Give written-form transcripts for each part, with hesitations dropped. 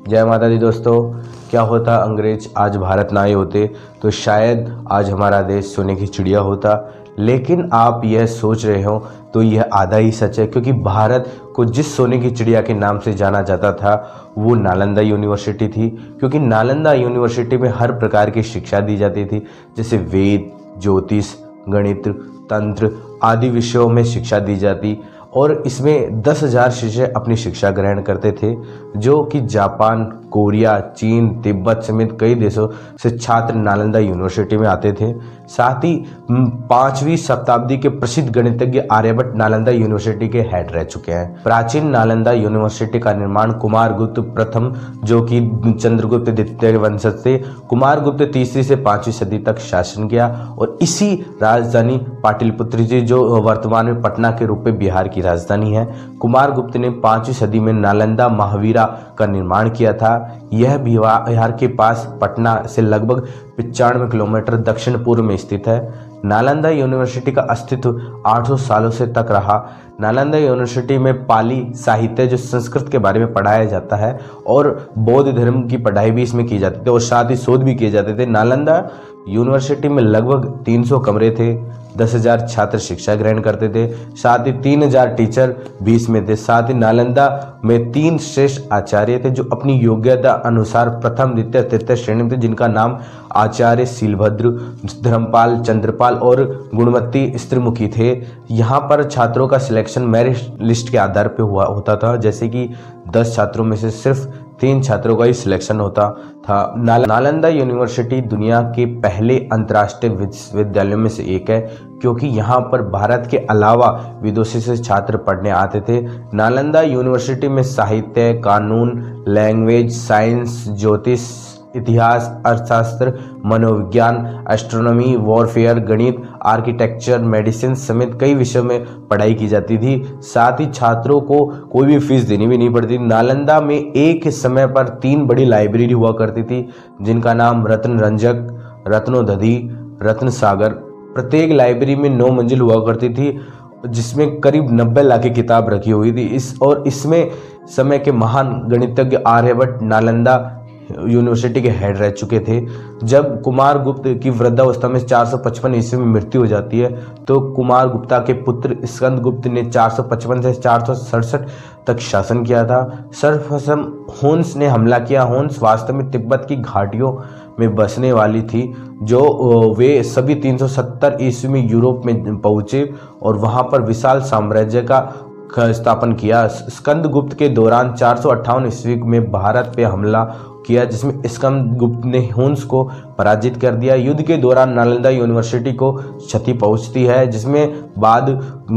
जय माता दी दोस्तों। क्या होता अंग्रेज आज भारत ना आए होते तो शायद आज हमारा देश सोने की चिड़िया होता, लेकिन आप यह सोच रहे हो तो यह आधा ही सच है, क्योंकि भारत को जिस सोने की चिड़िया के नाम से जाना जाता था वो नालंदा यूनिवर्सिटी थी। क्योंकि नालंदा यूनिवर्सिटी में हर प्रकार की शिक्षा दी जाती थी, जैसे वेद, ज्योतिष, गणित, तंत्र आदि विषयों में शिक्षा दी जाती, और इसमें 10,000 शिष्य अपनी शिक्षा ग्रहण करते थे, जो कि जापान, कोरिया, चीन, तिब्बत समेत कई देशों से छात्र नालंदा यूनिवर्सिटी में आते थे। साथ ही 5वीं शताब्दी के प्रसिद्ध गणितज्ञ आर्यभट्ट नालंदा यूनिवर्सिटी के हेड रह चुके हैं। प्राचीन नालंदा यूनिवर्सिटी का निर्माण कुमारगुप्त प्रथम, जो कि चंद्रगुप्त द्वितीय वंशज थे, कुमारगुप्त तीसरी से 5वीं सदी तक शासन किया, और इसी राजधानी पाटलिपुत्र जी, जो वर्तमान में पटना के रूप में बिहार की राजधानी है, कुमारगुप्त ने 5वीं सदी में नालंदा महावीरा का निर्माण किया था। यह बिहार के पास पटना से लगभग 95 किलोमीटर दक्षिण पूर्व में स्थित है। नालंदा यूनिवर्सिटी का अस्तित्व 800 सालों से तक रहा। नालंदा यूनिवर्सिटी में पाली साहित्य, जो संस्कृत के बारे में पढ़ाया जाता है, और बौद्ध धर्म की पढ़ाई भी इसमें की जाती थी, और साथ ही शोध भी किए जाते थे। नालंदा यूनिवर्सिटी में लगभग 300 कमरे थे, 10,000 छात्र शिक्षा ग्रहण करते थे, साथ ही 3,000 टीचर भी इसमें थे। साथ ही नालंदा में 3 श्रेष्ठ आचार्य थे, जो अपनी योग्यता अनुसार प्रथम, द्वितीय, तृतीय श्रेणी में थे, जिनका नाम आचार्य शीलभद्र, धर्मपाल, चंद्रपाल और गुणवती स्त्रीमुखी थे। यहाँ पर छात्रों का सिलेक्शन मेरिट लिस्ट के आधार पर होता था, जैसे कि 10 छात्रों में से सिर्फ 3 छात्रों का ही सिलेक्शन होता था। नालंदा यूनिवर्सिटी दुनिया के पहले अंतर्राष्ट्रीय विश्वविद्यालयों में से एक है, क्योंकि यहाँ पर भारत के अलावा विदेशों से छात्र पढ़ने आते थे। नालंदा यूनिवर्सिटी में साहित्य, कानून, लैंग्वेज, साइंस, ज्योतिष, इतिहास, अर्थशास्त्र, मनोविज्ञान, एस्ट्रोनॉमी, वॉरफेयर, गणित, आर्किटेक्चर, मेडिसिन समेत कई विषयों में पढ़ाई की जाती थी। साथ ही छात्रों को कोई भी फीस देनी भी नहीं पड़ती। नालंदा में एक समय पर 3 बड़ी लाइब्रेरी हुआ करती थी, जिनका नाम रत्न रंजक, रत्नोदधि, रत्न सागर। प्रत्येक लाइब्रेरी में 9 मंजिल हुआ करती थी, जिसमें करीब 90 लाख की किताब रखी हुई थी। इसमें समय के महान गणितज्ञ आर्यभट्ट नालंदा यूनिवर्सिटी के हेड रह चुके थे। जब कुमारगुप्त की वृद्धावस्था में 455 ईस्वी में मृत्यु हो जाती है, तो कुमारगुप्ता के पुत्र स्कंदगुप्त ने 455 से 467 तक शासन किया था। सर्वप्रथम होन्स ने हमला किया। होन्स वास्तव में तिब्बत की घाटियों में बसने वाली थी, जो वे सभी 370 ईस्वी में यूरोप में पहुंचे और वहां पर विशाल साम्राज्य का स्थापन किया। स्कंदगुप्त के दौरान 458 ईस्वी में भारत पे हमला किया, जिसमें स्कंदगुप्त ने हुन्स को पराजित कर दिया। युद्ध के दौरान नालंदा यूनिवर्सिटी को क्षति पहुंचती है, जिसमें बाद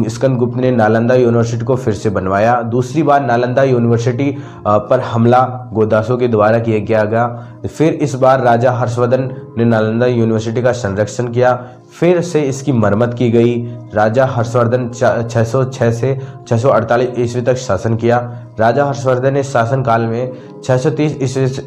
स्कंदगुप्त ने नालंदा यूनिवर्सिटी को फिर से बनवाया। दूसरी बार नालंदा यूनिवर्सिटी पर हमला गोदासों के द्वारा किया गया। फिर इस बार राजा हर्षवर्धन ने नालंदा यूनिवर्सिटी का संरक्षण किया, फिर से इसकी मरम्मत की गई। राजा हर्षवर्धन 606 से 648 ईस्वी तक शासन किया। राजा हर्षवर्धन ने शासनकाल में 630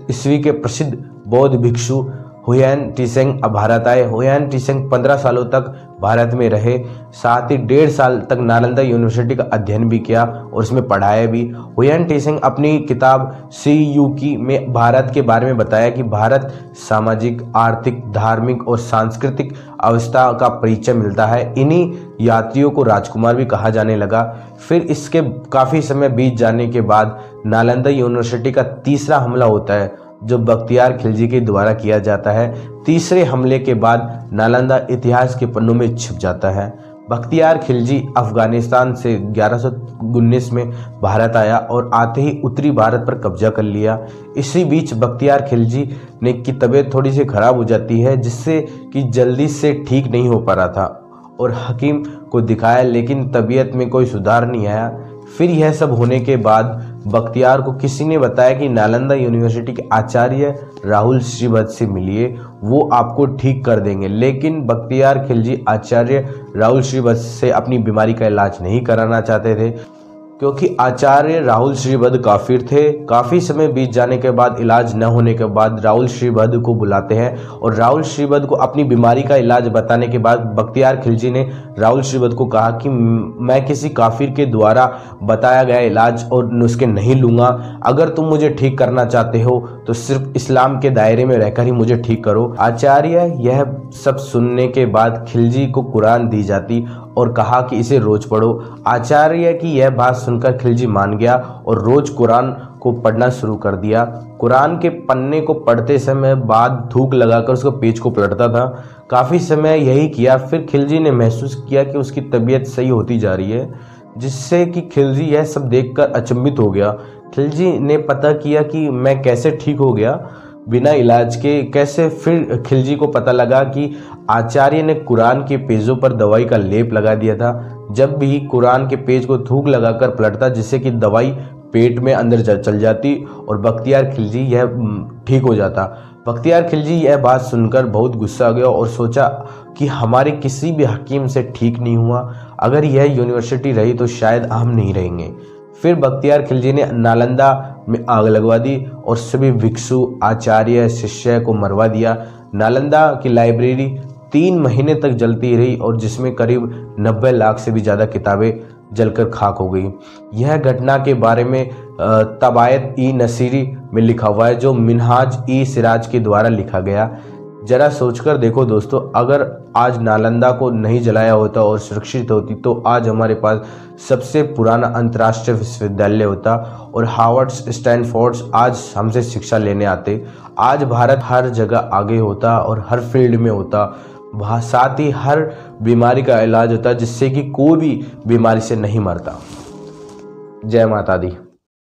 ईस्वी के प्रसिद्ध बौद्ध भिक्षु हुयेन त्सिंग भारत आए। हुयेन त्सिंग 15 सालों तक भारत में रहे। साथ ही 1.5 साल तक नालंदा यूनिवर्सिटी का अध्ययन भी किया और उसमें पढ़ाया भी। हुयेन त्सिंग अपनी किताब सी यूकी में भारत के बारे में बताया कि भारत सामाजिक, आर्थिक, धार्मिक और सांस्कृतिक अवस्था का परिचय मिलता है। इन्हीं यात्रियों को राजकुमार भी कहा जाने लगा। फिर इसके काफ़ी समय बीत जाने के बाद नालंदा यूनिवर्सिटी का तीसरा हमला होता है, जो बख्तियार खिलजी के द्वारा किया जाता है। तीसरे हमले के बाद नालंदा इतिहास के पन्नों में छिप जाता है। बख्तियार खिलजी अफगानिस्तान से 1119 में भारत आया और आते ही उत्तरी भारत पर कब्जा कर लिया। इसी बीच बख्तियार खिलजी ने की तबीयत थोड़ी सी खराब हो जाती है, जिससे कि जल्दी से ठीक नहीं हो पा रहा था और हकीम को दिखाया, लेकिन तबीयत में कोई सुधार नहीं आया। फिर यह सब होने के बाद बख्तियार को किसी ने बताया कि नालंदा यूनिवर्सिटी के आचार्य राहुल श्रीवत्स से मिलिए, वो आपको ठीक कर देंगे। लेकिन बख्तियार खिलजी आचार्य राहुल श्रीवत्स से अपनी बीमारी का इलाज नहीं कराना चाहते थे। क्योंकि आचार्य राहुल श्रीवध काफिर थे। काफ़ी समय बीत जाने के बाद, इलाज न होने के बाद राहुल श्रीवध को बुलाते हैं और राहुल श्रीवध को अपनी बीमारी का इलाज बताने के बाद बख्तियार खिलजी ने राहुल श्रीवध को कहा कि मैं किसी काफिर के द्वारा बताया गया इलाज और नुस्खे नहीं लूँगा। अगर तुम मुझे ठीक करना चाहते हो तो सिर्फ इस्लाम के दायरे में रहकर ही मुझे ठीक करो। आचार्य यह सब सुनने के बाद खिलजी को कुरान दी जाती और कहा कि इसे रोज पढ़ो। आचार्य की यह बात सुनकर खिलजी मान गया और रोज कुरान को पढ़ना शुरू कर दिया। कुरान के पन्ने को पढ़ते समय बाद थूक लगाकर उसको पेज को पलटता था। काफ़ी समय यही किया। फिर खिलजी ने महसूस किया कि उसकी तबीयत सही होती जा रही है, जिससे कि खिलजी यह सब देखकर अचंभित हो गया। खिलजी ने पता किया कि मैं कैसे ठीक हो गया बिना इलाज के कैसे। फिर खिलजी को पता लगा कि आचार्य ने कुरान के पेजों पर दवाई का लेप लगा दिया था। जब भी कुरान के पेज को थूक लगाकर पलटता, जिससे कि दवाई पेट में अंदर चल जाती और बख्तियार खिलजी यह ठीक हो जाता। बख्तियार खिलजी यह बात सुनकर बहुत गुस्सा आ गया और सोचा कि हमारे किसी भी हकीम से ठीक नहीं हुआ। अगर यह यूनिवर्सिटी रही तो शायद हम नहीं रहेंगे। फिर बख्तियार खिलजी ने नालंदा में आग लगवा दी और सभी भिक्षु, आचार्य, शिष्य को मरवा दिया। नालंदा की लाइब्रेरी 3 महीने तक जलती रही और जिसमें करीब 90 लाख से भी ज़्यादा किताबें जलकर खाक हो गई। यह घटना के बारे में तबायत ई नसीरी में लिखा हुआ है, जो मिनहाज ई सिराज के द्वारा लिखा गया। जरा सोचकर देखो दोस्तों, अगर आज नालंदा को नहीं जलाया होता और सुरक्षित होती तो आज हमारे पास सबसे पुराना अंतर्राष्ट्रीय विश्वविद्यालय होता और हार्वर्ड, स्टैनफोर्ड आज हमसे शिक्षा लेने आते। आज भारत हर जगह आगे होता और हर फील्ड में होता। साथ ही हर बीमारी का इलाज होता, जिससे कि कोई भी बीमारी से नहीं मरता। जय माता दी।